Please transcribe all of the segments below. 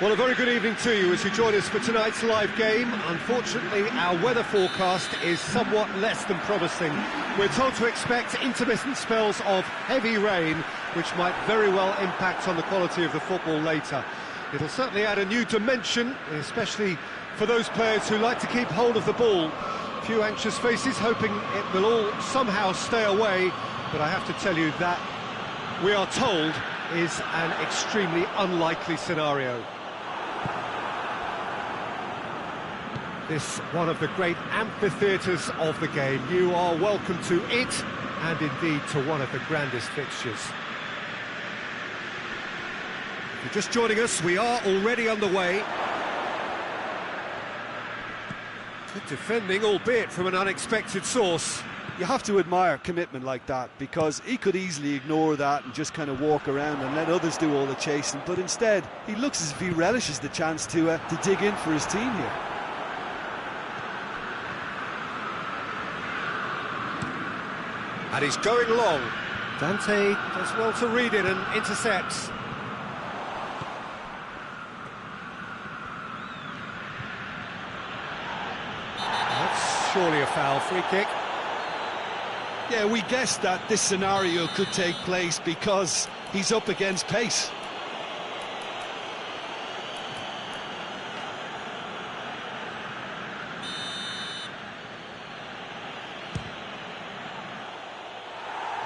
Well, a very good evening to you as you join us for tonight's live game. Unfortunately, our weather forecast is somewhat less than promising. We're told to expect intermittent spells of heavy rain, which might very well impact on the quality of the football later. It'll certainly add a new dimension, especially for those players who like to keep hold of the ball. A few anxious faces hoping it will all somehow stay away, but I have to tell you that we are told is an extremely unlikely scenario. This one of the great amphitheatres of the game. You are welcome to it, and indeed to one of the grandest fixtures. If you're just joining us, we are already underway. Good defending, albeit from an unexpected source. You have to admire commitment like that, because he could easily ignore that and just kind of walk around and let others do all the chasing, but instead he looks as if he relishes the chance to dig in for his team here. And he's going long. Dante does well to read it and intercepts. That's surely a foul. Free kick. Yeah, we guessed that this scenario could take place because he's up against pace.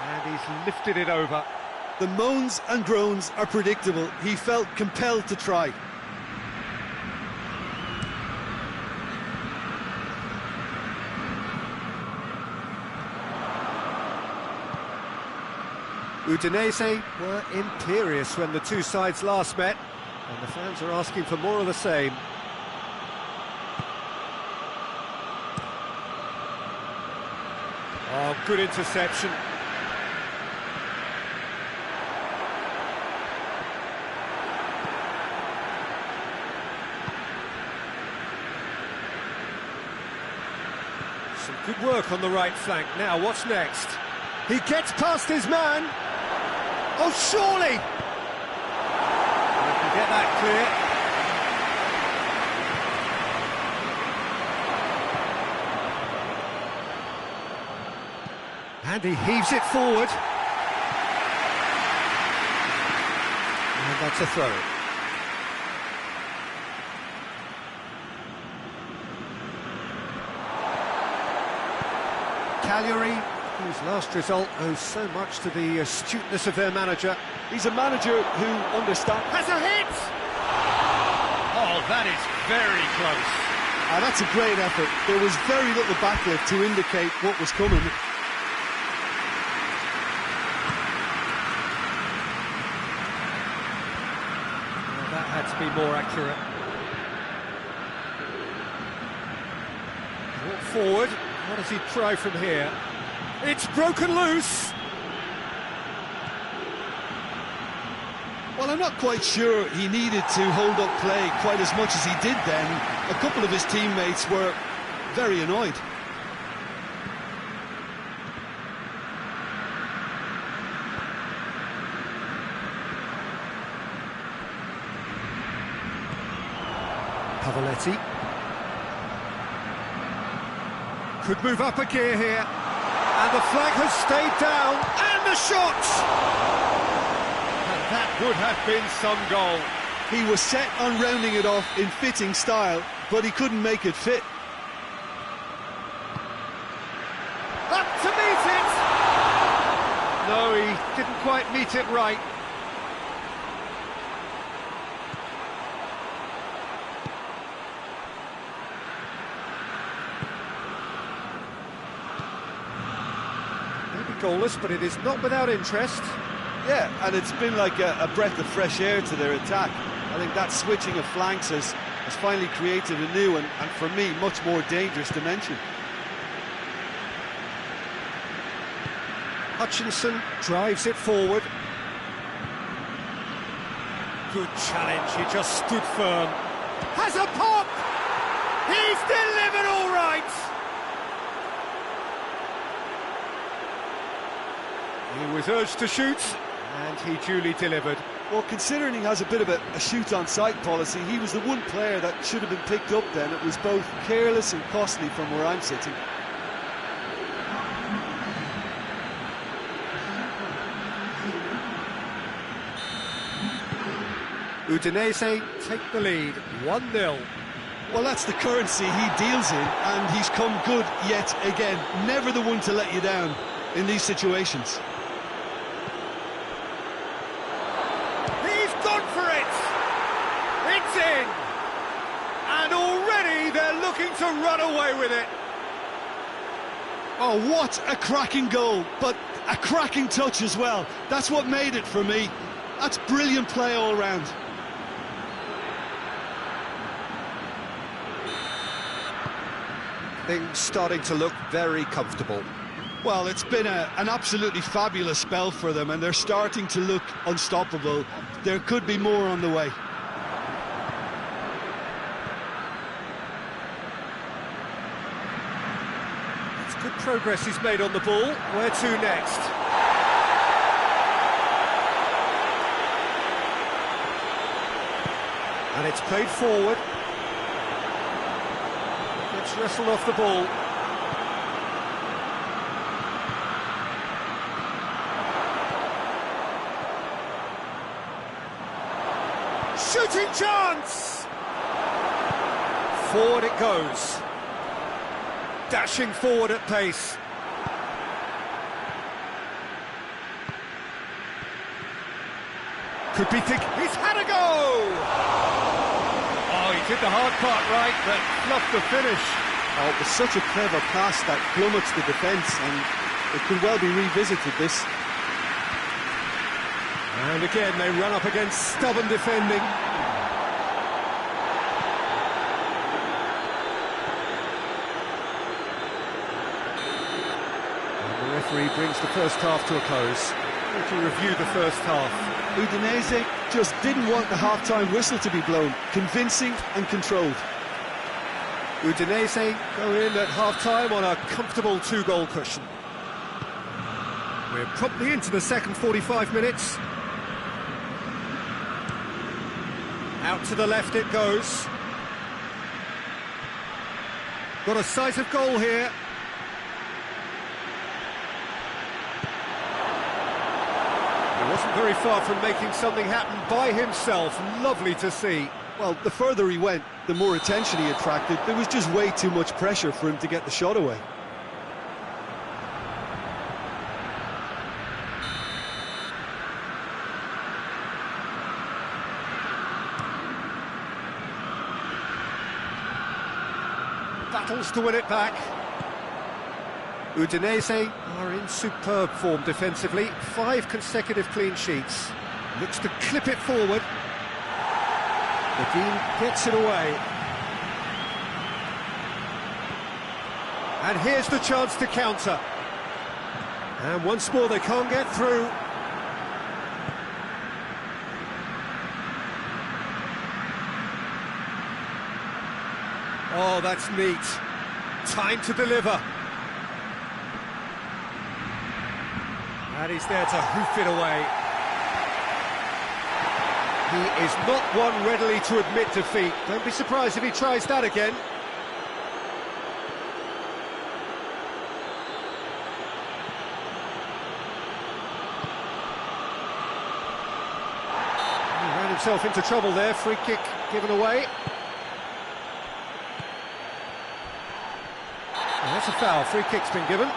And he's lifted it over. The moans and groans are predictable. He felt compelled to try. Udinese were imperious when the two sides last met, and the fans are asking for more of the same. Oh, good interception. Some good work on the right flank. Now, what's next? He gets past his man. Oh, surely! We can get that clear. And he heaves it forward. And that's a throw. Cagliari, whose last result owes so much to the astuteness of their manager. He's a manager who understands. Has a hit! Oh, that is very close. That's a great effort. There was very little backlift to indicate what was coming. Well, that had to be more accurate. Walk forward. What does he try from here? It's broken loose! Well, I'm not quite sure he needed to hold up play quite as much as he did then. A couple of his teammates were very annoyed. Pavoletti. Could move up a gear here. And the flag has stayed down. And the shot! And that would have been some goal. He was set on rounding it off in fitting style, but he couldn't make it fit. Up to meet it! No, he didn't quite meet it right. Goalless, but it is not without interest. Yeah, and it's been like a breath of fresh air to their attack. I think that switching of flanks has finally created a new and for me, much more dangerous dimension. Hutchinson drives it forward. Good challenge, he just stood firm. Has a pop! He's delivered all right! He was urged to shoot, and he duly delivered. Well, considering he has a bit of a shoot-on-sight policy, he was the one player that should have been picked up then. It was both careless and costly from where I'm sitting. Udinese take the lead, 1-0. Well, that's the currency he deals in, and he's come good yet again. Never the one to let you down in these situations. He's gone for it! It's in! And already they're looking to run away with it. Oh, what a cracking goal, but a cracking touch as well. That's what made it for me. That's brilliant play all round. Things starting to look very comfortable. Well, it's been an absolutely fabulous spell for them, and they're starting to look unstoppable. There could be more on the way. It's good progress he's made on the ball. Where to next? And it's played forward. It's wrestled off the ball. Shooting chance! Forward it goes. Dashing forward at pace. Could be thinking, he's had a go! Oh, he did the hard part right, but fluffed the finish. Oh, it was such a clever pass that plummets the defence, and it could well be revisited, this. And again, they run up against stubborn defending. And the referee brings the first half to a close. We can review the first half. Udinese just didn't want the half-time whistle to be blown. Convincing and controlled. Udinese go in at half-time on a comfortable 2-goal cushion. We're promptly into the second 45 minutes. Out to the left it goes. Got a sight of goal here. He wasn't very far from making something happen by himself. Lovely to see. Well, the further he went, the more attention he attracted. There was just way too much pressure for him to get the shot away. Battles to win it back. Udinese are in superb form defensively. 5 consecutive clean sheets. Looks to clip it forward. Medine gets it away. And here's the chance to counter. And once more they can't get through. Oh, that's neat. Time to deliver. And he's there to hoof it away. He is not one readily to admit defeat. Don't be surprised if he tries that again. He ran himself into trouble there. Free kick given away. Oh, that's a foul. Free kick's been given.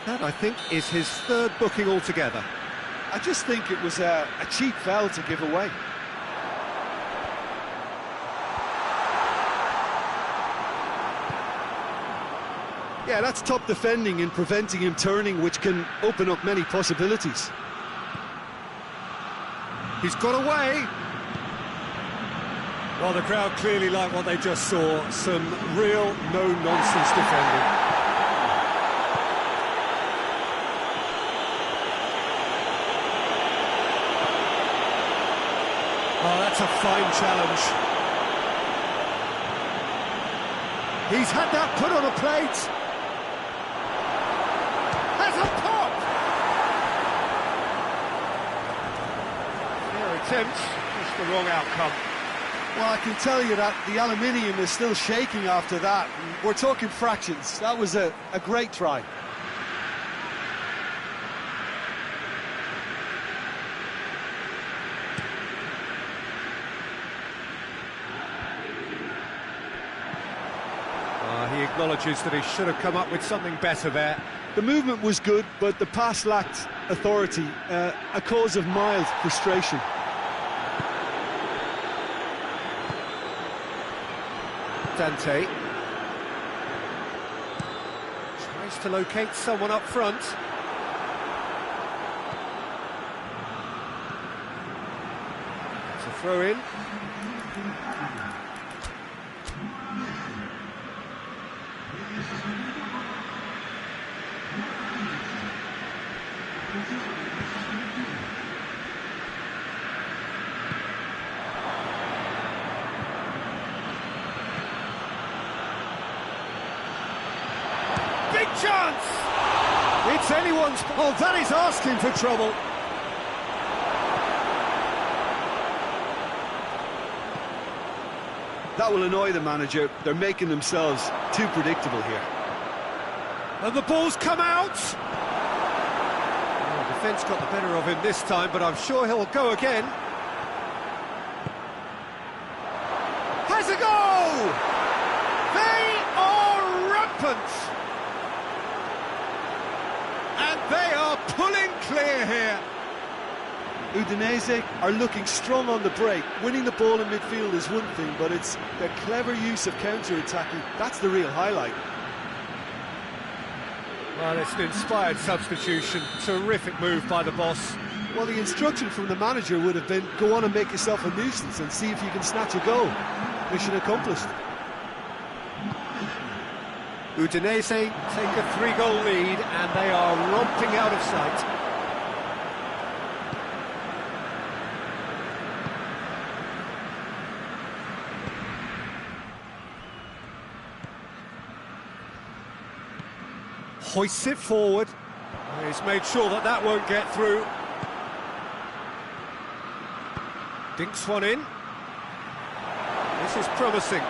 That, I think, is his 3rd booking altogether. I just think it was a cheap foul to give away. Yeah, that's top defending and preventing him turning, which can open up many possibilities. He's got away. Well, the crowd clearly like what they just saw. Some real no-nonsense defending. Oh, that's a fine challenge. He's had that put on a plate. attempt, just the wrong outcome. Well, I can tell you that the aluminium is still shaking after that. We're talking fractions. That was a great try. He acknowledges that he should have come up with something better there. The movement was good, but the pass lacked authority, a cause of mild frustration. Dante tries to locate someone up front. It's a throw in. Big chance! It's anyone's... Oh, that is asking for trouble. That will annoy the manager. They're making themselves too predictable here. And the ball's come out! Oh, defence got the better of him this time, but I'm sure he'll go again. Has a go! They are rampant! And they are pulling clear here. Udinese are looking strong on the break. Winning the ball in midfield is one thing, but it's their clever use of counter-attacking. That's the real highlight. Well, it's an inspired substitution. Terrific move by the boss. Well, the instruction from the manager would have been, go on and make yourself a nuisance and see if you can snatch a goal. Mission accomplished. Udinese take a 3-goal lead and they are romping out of sight. Hoists it forward. He's made sure that that won't get through. Dinks one in. This is promising.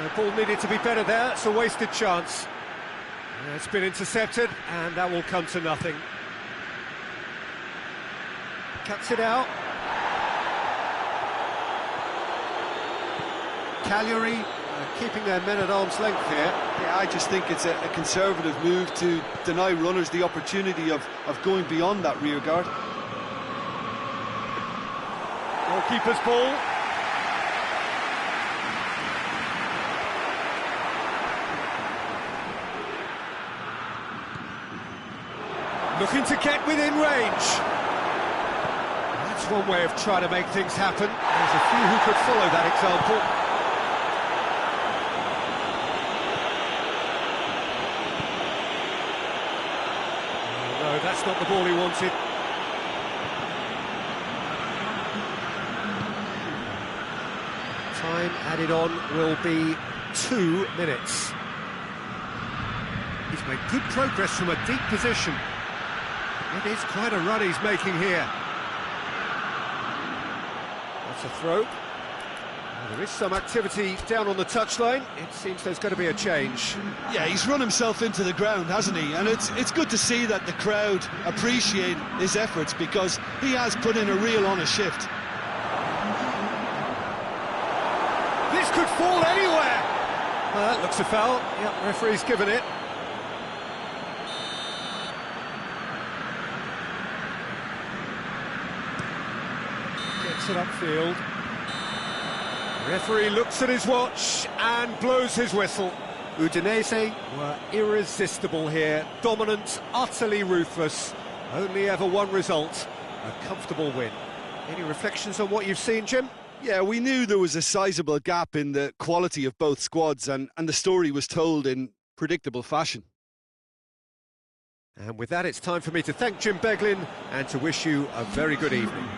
The ball needed to be better there. It's a wasted chance. It's been intercepted, and that will come to nothing. Cuts it out. Cagliari keeping their men at arm's length here. Yeah, I just think it's a conservative move to deny runners the opportunity of going beyond that rear guard. Goalkeeper's ball. Looking to get within range. That's one way of trying to make things happen. There's a few who could follow that example. No, that's not the ball he wanted. Time added on will be 2 minutes. He's made good progress from a deep position. It is quite a run he's making here. That's a throw. Well, there is some activity down on the touchline. It seems there's going to be a change. Yeah, he's run himself into the ground, hasn't he? And it's good to see that the crowd appreciate his efforts, because he has put in a real honest shift. This could fall anywhere! Well, that looks a foul. Yep, referee's given it. Gets it upfield. Referee looks at his watch and blows his whistle. Udinese were irresistible here, dominant, utterly ruthless. Only ever one result, a comfortable win. Any reflections on what you've seen, Jim? Yeah, we knew there was a sizable gap in the quality of both squads, and the story was told in predictable fashion. And with that, it's time for me to thank Jim Beglin and to wish you a very good evening.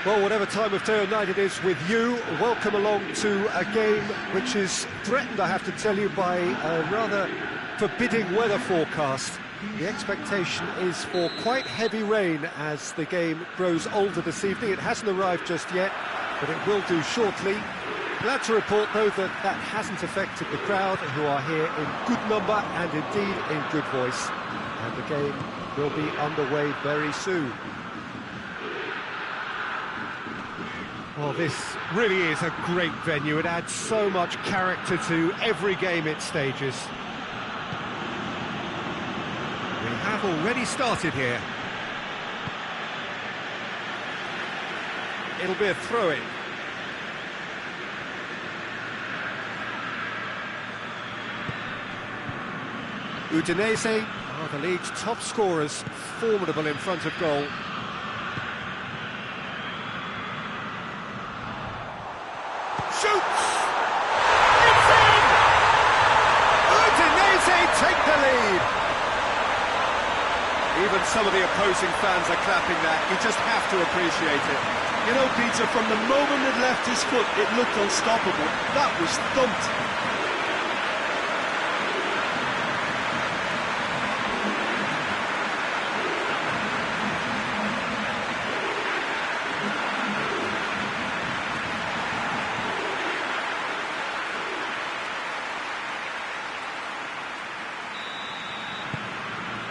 Well, whatever time of day or night it is with you, welcome along to a game which is threatened, I have to tell you, by a rather forbidding weather forecast. The expectation is for quite heavy rain as the game grows older this evening. It hasn't arrived just yet, but it will do shortly. Glad to report, though, that hasn't affected the crowd, who are here in good number and indeed in good voice. And the game will be underway very soon. Well, this really is a great venue. It adds so much character to every game it stages. We have already started here. It'll be a throw-in. Udinese are the league's top scorers, formidable in front of goal. Shoots! It's in! Udinese take the lead! Even some of the opposing fans are clapping that. You just have to appreciate it. You know, Peter, from the moment it left his foot, it looked unstoppable. That was thumped.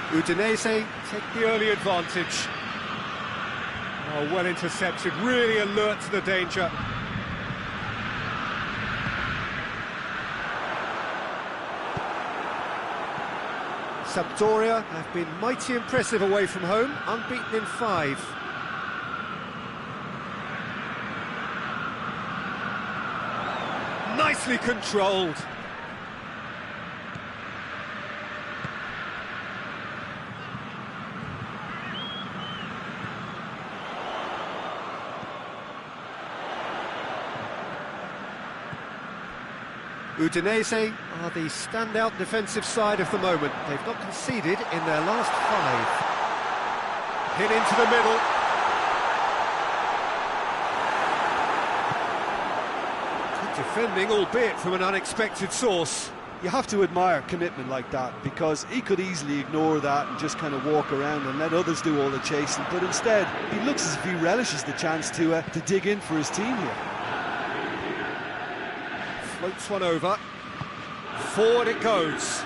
Udinese take the early advantage. Oh, well intercepted, really alert to the danger. Sampdoria have been mighty impressive away from home, unbeaten in 5. Nicely controlled. Udinese are the standout defensive side of the moment. They've not conceded in their last 5. Hit into the middle. Good defending, albeit from an unexpected source. You have to admire commitment like that, because he could easily ignore that and just kind of walk around and let others do all the chasing, but instead he looks as if he relishes the chance to dig in for his team here. Floats one over. Forward it goes.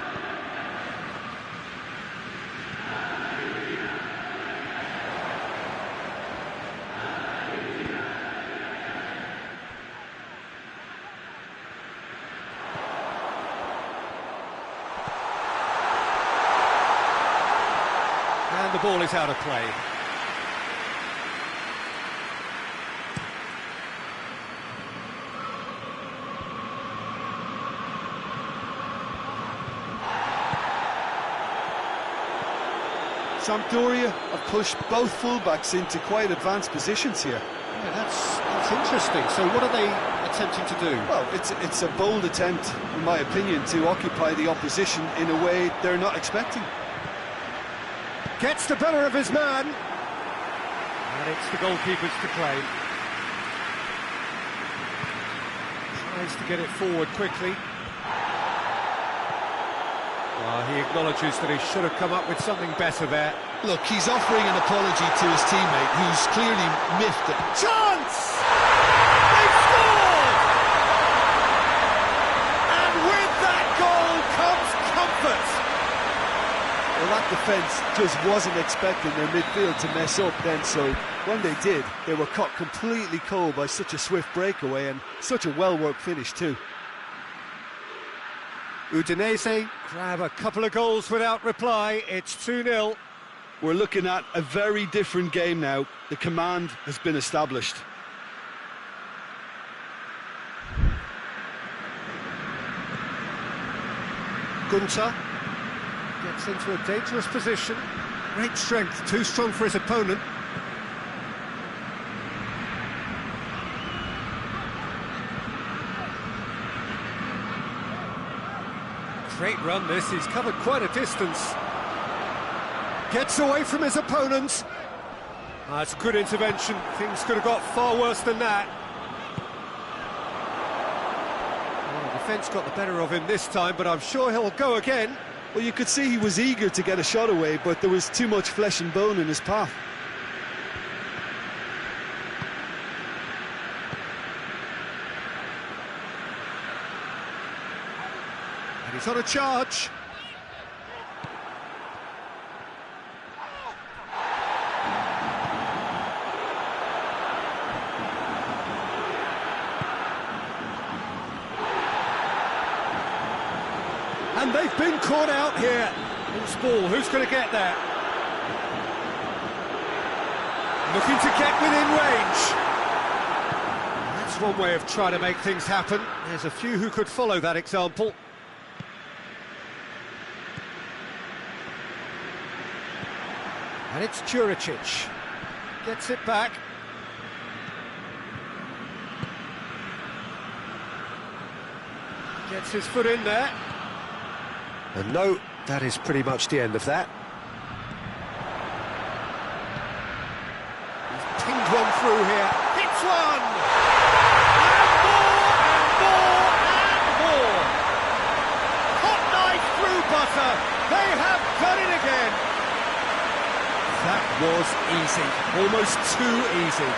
And the ball is out of play. Sampdoria have pushed both fullbacks into quite advanced positions here. Yeah, that's interesting. So what are they attempting to do? Well, it's a bold attempt, in my opinion, to occupy the opposition in a way they're not expecting. Gets the better of his man. And it's the goalkeepers to claim. Tries to get it forward quickly. He acknowledges that he should have come up with something better there. Look, he's offering an apology to his teammate, who's clearly miffed it. Chance! They've scored! And with that goal comes comfort. Well, that defence just wasn't expecting their midfield to mess up then, so when they did, they were caught completely cold by such a swift breakaway and such a well-worked finish too. Udinese grab a couple of goals without reply. It's 2-0. We're looking at a very different game now. The command has been established. Gunter gets into a dangerous position. Great strength, too strong for his opponent. Great run this, he's covered quite a distance. Gets away from his opponents. It's a good intervention. Things could have got far worse than that. Well, the defence got the better of him this time, but I'm sure he'll go again. Well, you could see he was eager to get a shot away, but there was too much flesh and bone in his path. And he's on a charge. And they've been caught out here. Loose ball, who's going to get there? Looking to get within range. That's one way of trying to make things happen. There's a few who could follow that example. And it's Juricic. Gets it back. Gets his foot in there. And no, that is pretty much the end of that. He's pinged one through here. Hits one! And more, and more! Hot knife through butter. They have done it again. That was easy. Almost too easy.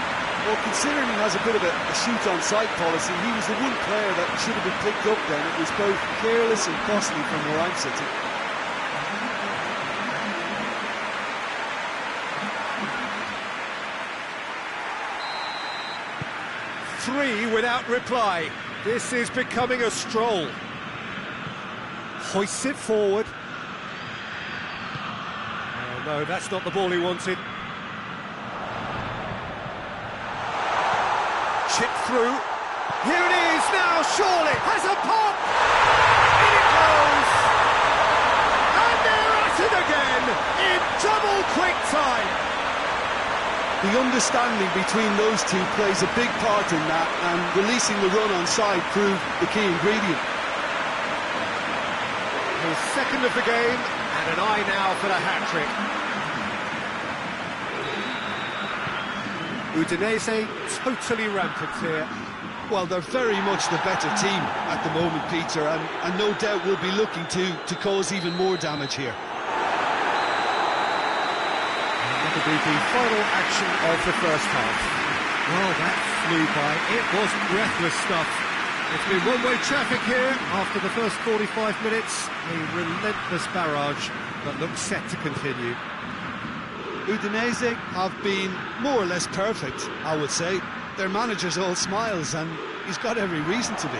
Well, considering he has a bit of a shoot-on-sight policy, he was the one player that should have been picked up then. It was both careless and costly from where I'm sitting. Three without reply. This is becoming a stroll. Hoists it forward. Oh no, that's not the ball he wanted. Chip through. Here it is now, surely has a pop. In it goes. And they're at it again in double quick time. The understanding between those two plays a big part in that, and releasing the run on side proved the key ingredient. His second of the game, and an eye now for the hat-trick. Udinese totally rampant here. Well, they're very much the better team at the moment, Peter, and no doubt will be looking to cause even more damage here. And that'll be the final action of the first half. Well, that flew by. It was breathless stuff. It's been one-way traffic here after the first 45 minutes. A relentless barrage that looks set to continue. Udinese have been more or less perfect, I would say. Their manager's all smiles, and he's got every reason to be.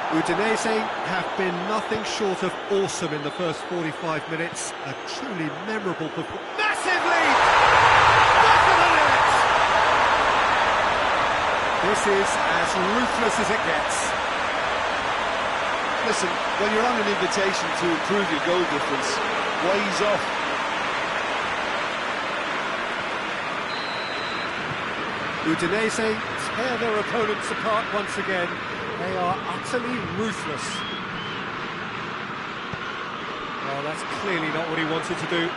Udinese have been nothing short of awesome in the first 45 minutes. A truly memorable performance. Massive lead! Back of the net! This is as ruthless as it gets. Listen, when you're on an invitation to improve your goal difference, why ease off? Udinese tear their opponents apart once again. They are utterly ruthless. Well, that's clearly not what he wanted to do.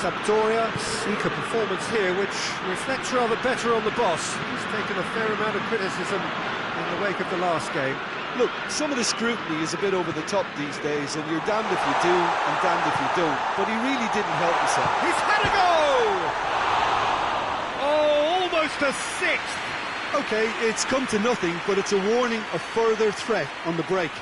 Sampdoria seek a performance here which reflects rather better on the boss. He's taken a fair amount of criticism in the wake of the last game. Look, some of the scrutiny is a bit over the top these days, and you're damned if you do and damned if you don't. But he really didn't help himself. He's had a go! Almost a sixth. OK, it's come to nothing, but it's a warning of further threat on the break.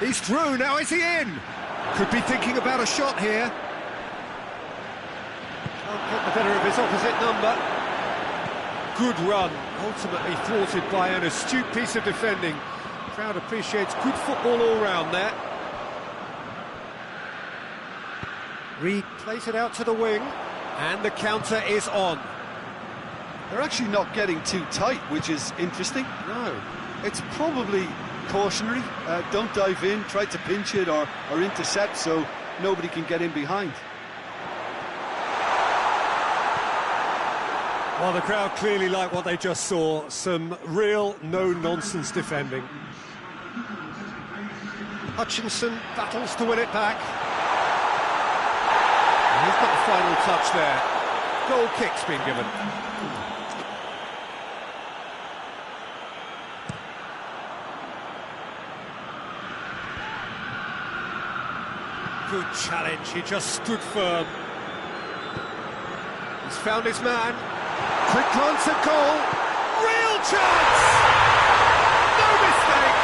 He's through, now is he in? Could be thinking about a shot here. Can't get the better of his opposite number. Good run, ultimately thwarted by an astute piece of defending. Crowd appreciates good football all round there. Reed plays it out to the wing, and the counter is on. They're actually not getting too tight, which is interesting. No. It's probably cautionary. Don't dive in, try to pinch it or intercept so nobody can get in behind. Well, the crowd clearly like what they just saw. Some real no-nonsense defending. Hutchinson battles to win it back. And he's got the final touch there. Goal kick's been given. Good challenge, he just stood firm. He's found his man. Quick glance at goal. Real chance! No mistake!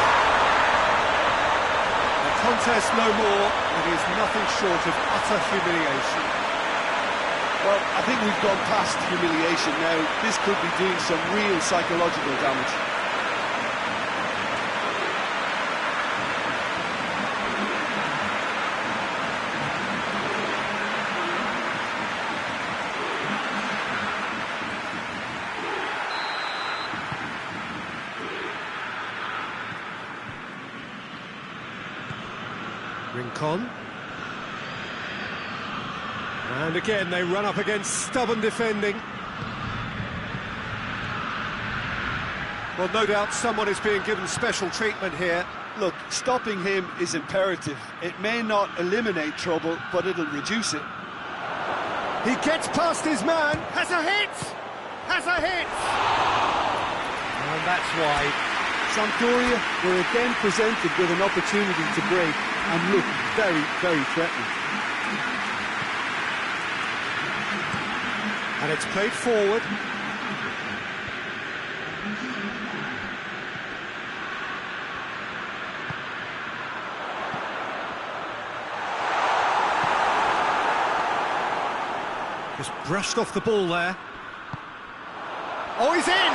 The contest no more. It is nothing short of utter humiliation. Well, I think we've gone past humiliation now. This could be doing some real psychological damage. Rincon. And again they run up against stubborn defending. Well, no doubt someone is being given special treatment here. Look, stopping him is imperative. It may not eliminate trouble, but it'll reduce it. He gets past his man. Has a hit! Has a hit! And that's wide. Sampdoria were again presented with an opportunity to break and look very, very threatening. And it's played forward. Just brushed off the ball there. Oh, he's in!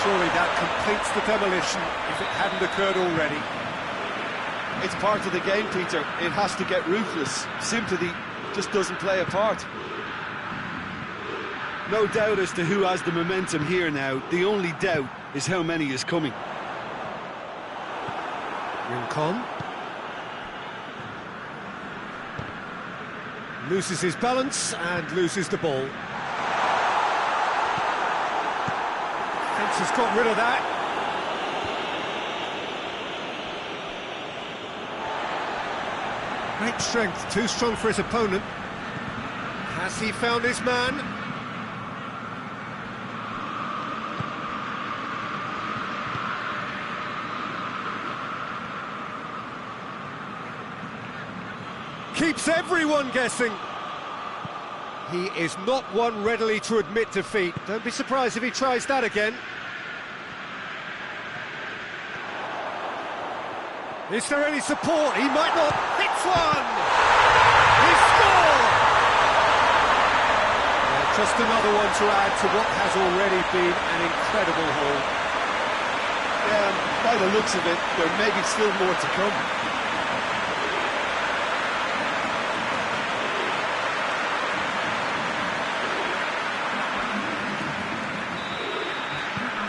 Surely that completes the demolition if it hadn't occurred already. It's part of the game, Peter. It has to get ruthless. Sympathy just doesn't play a part. No doubt as to who has the momentum here now. The only doubt is how many is coming. Rincon loses his balance and loses the ball. Has got rid of that. Great strength, too strong for his opponent. Has he found his man? Keeps everyone guessing. He is not one readily to admit defeat. Don't be surprised if he tries that again. Is there any support? He might not. Hits one! He scored! Just another one to add to what has already been an incredible haul. Yeah, by the looks of it, there may be still more to come.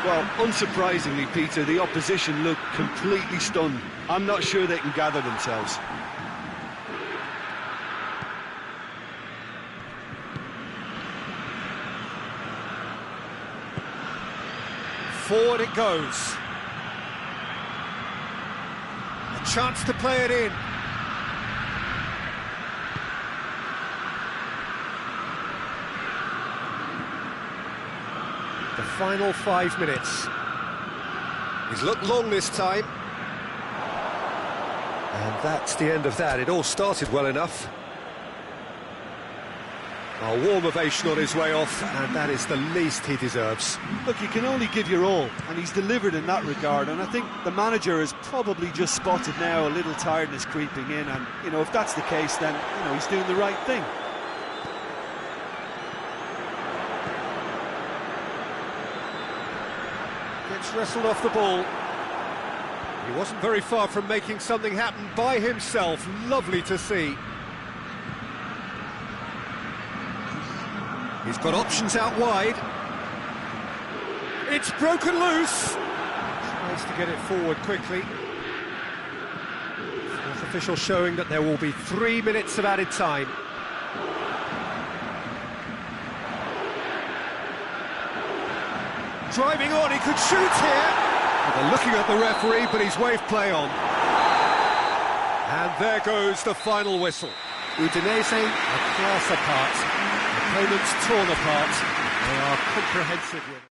Well, unsurprisingly, Peter, the opposition look completely stunned. I'm not sure they can gather themselves. Forward it goes. A chance to play it in. The final 5 minutes. He's looked long this time. And that's the end of that. It all started well enough. A warm ovation on his way off, and that is the least he deserves. Look, you can only give your all, and he's delivered in that regard, and I think the manager has probably just spotted now a little tiredness creeping in, and, you know, if that's the case, then, you know, he's doing the right thing. Gets wrestled off the ball. He wasn't very far from making something happen by himself. Lovely to see. He's got options out wide. It's broken loose. Tries to get it forward quickly. Fourth official showing that there will be 3 minutes of added time. Driving on, he could shoot here. Well, they're looking at the referee, but he's waved play on. And there goes the final whistle. Udinese are class apart. Opponents torn apart. They are comprehensive with it.